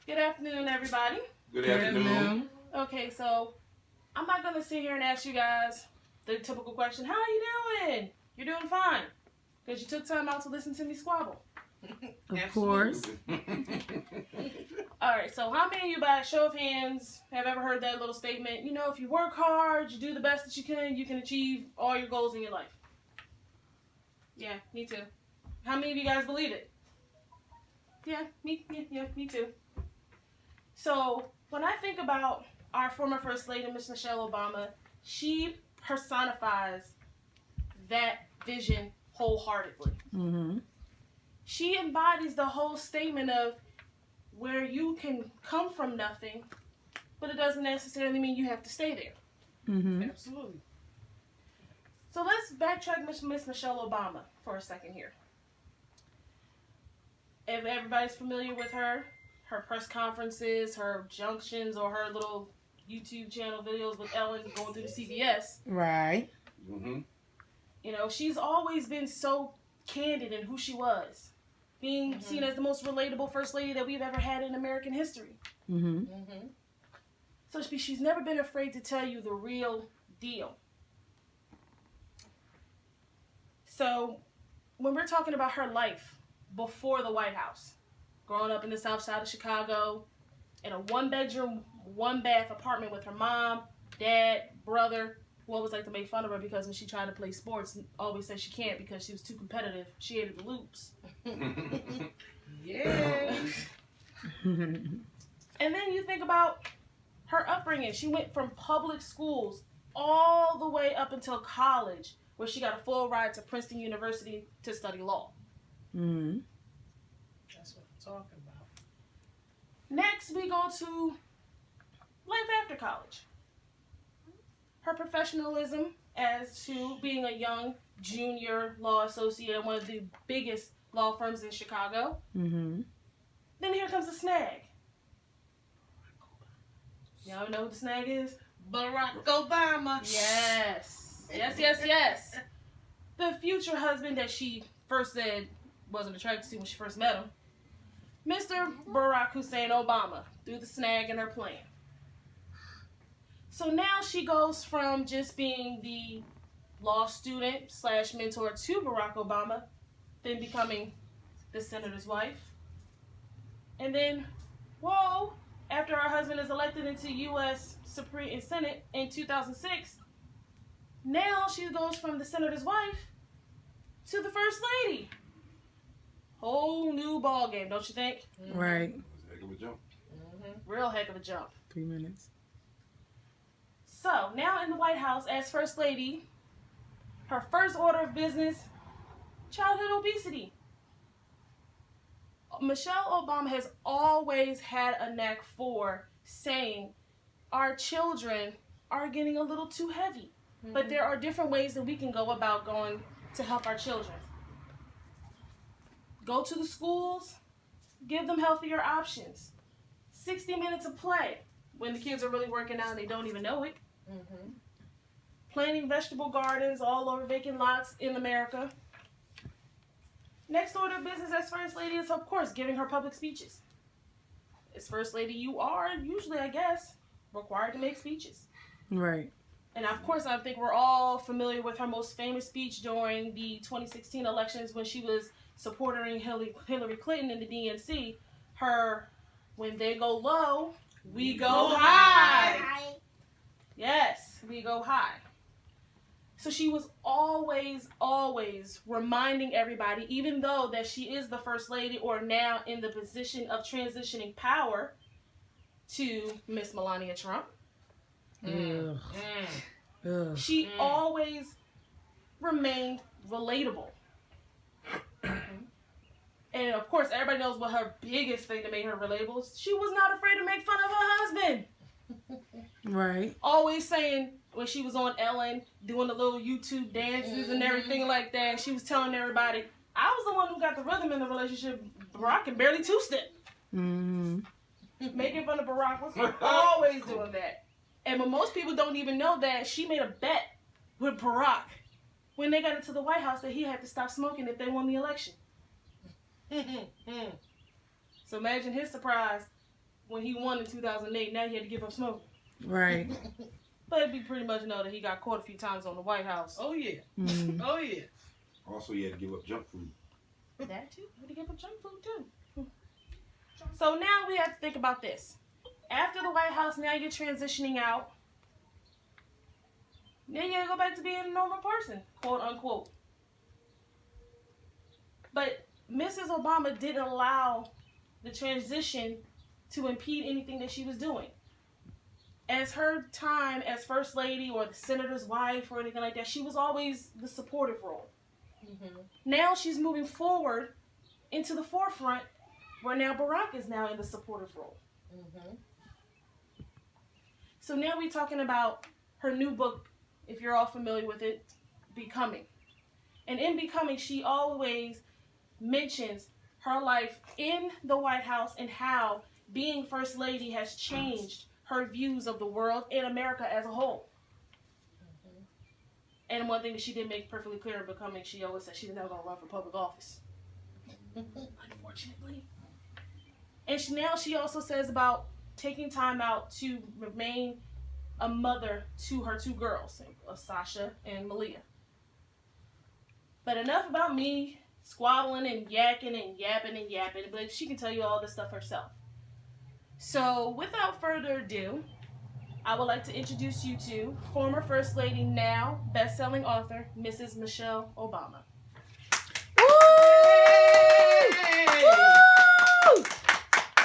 Good afternoon, everybody. Good afternoon. Okay, so I'm not going to sit here and ask you guys the typical question, how are you doing? You're doing fine. Because you took time out to listen to me squabble. Of course. Alright, so how many of you, by show of hands, have ever heard that little statement, you know, if you work hard, you do the best that you can achieve all your goals in your life? Yeah, me too. How many of you guys believe it? Yeah, me too. So, when I think about our former First Lady, Miss Michelle Obama, she personifies that vision wholeheartedly. Mm-hmm. She embodies the whole statement of where you can come from nothing, but it doesn't necessarily mean you have to stay there. Mm-hmm. Absolutely. So let's backtrack Miss Michelle Obama for a second here. If everybody's familiar with her press conferences, her junctions, or her little YouTube channel videos with Ellen going through the CBS. Right. Mm-hmm. You know, she's always been so candid in who she was. Being seen as the most relatable First Lady that we've ever had in American history. Mm-hmm. So she's never been afraid to tell you the real deal. So, when we're talking about her life before the White House, growing up in the south side of Chicago, in a one-bedroom, one-bath apartment with her mom, dad, brother, who always like to make fun of her because when she tried to play sports, always said she can't because she was too competitive. She hated the loops. Yeah. And then you think about her upbringing. She went from public schools all the way up until college, where she got a full ride to Princeton University to study law. Mm-hmm. That's what I'm talking about. Next, we go to life after college. Her professionalism as to being a young junior law associate at one of the biggest law firms in Chicago. Mm-hmm. Then here comes the snag. Y'all know who the snag is? Barack Obama. Yes. The future husband that she first said wasn't attracted to when she first met him. Mr. Barack Hussein Obama threw the snag in her plan. So now she goes from just being the law student / mentor to Barack Obama, then becoming the senator's wife. And then, whoa, after her husband is elected into U.S. Supreme and Senate in 2006, now she goes from the senator's wife to the first lady. Whole new ball game, don't you think? Right. Heck of a jump. Real heck of a jump. 3 minutes. So, now in the White House as First Lady, her first order of business, childhood obesity. Michelle Obama has always had a knack for saying our children are getting a little too heavy. But there are different ways that we can go about going to help our children. Go to the schools, give them healthier options. 60 minutes of play when the kids are really working out and they don't even know it. Planting vegetable gardens all over vacant lots in America. Next order of business as First Lady is, of course, giving her public speeches. As First Lady, you are usually, I guess, required to make speeches. Right. And of course, I think we're all familiar with her most famous speech during the 2016 elections when she was supporting Hillary Clinton in the DNC. Her, when they go low, we go high. Yes, we go high. So she was always reminding everybody, even though that she is the First Lady or now in the position of transitioning power to Miss Melania Trump. Ugh. She always remained relatable. And of course, everybody knows what her biggest thing that made her relatable is. She was not afraid to make fun of her husband. Right. Always saying, when she was on Ellen, doing the little YouTube dances and everything like that, she was telling everybody, I was the one who got the rhythm in the relationship. Barack can barely two-step. Mm-hmm. Making fun of Barack was always doing that. And but most people don't even know that she made a bet with Barack when they got into the White House that he had to stop smoking if they won the election. So imagine his surprise when he won in 2008. Now he had to give up smoking. Right. But we pretty much know that he got caught a few times on the White House. Oh yeah. Mm. Oh yeah. Also, he had to give up junk food. That too. He had to give up junk food too. So now we have to think about this. After the White House, now you're transitioning out. Then you gotta go back to being a normal person, quote unquote. But Mrs. Obama didn't allow the transition to impede anything that she was doing. As her time as First Lady or the Senator's wife or anything like that, she was always the supportive role. Mm-hmm. Now she's moving forward into the forefront where now Barack is now in the supportive role. Mm-hmm. So now we're talking about her new book, if you're all familiar with it, Becoming. And in Becoming, she always mentions her life in the White House and how being First Lady has changed her views of the world and America as a whole. Mm-hmm. And one thing that she did make perfectly clear in Becoming, she always said she was never going to run for public office. Unfortunately. And now she also says about taking time out to remain a mother to her two girls, Sasha and Malia. But enough about me squabbling and yakking and yapping, but she can tell you all this stuff herself. So without further ado, I would like to introduce you to former First Lady, now best-selling author, Mrs. Michelle Obama.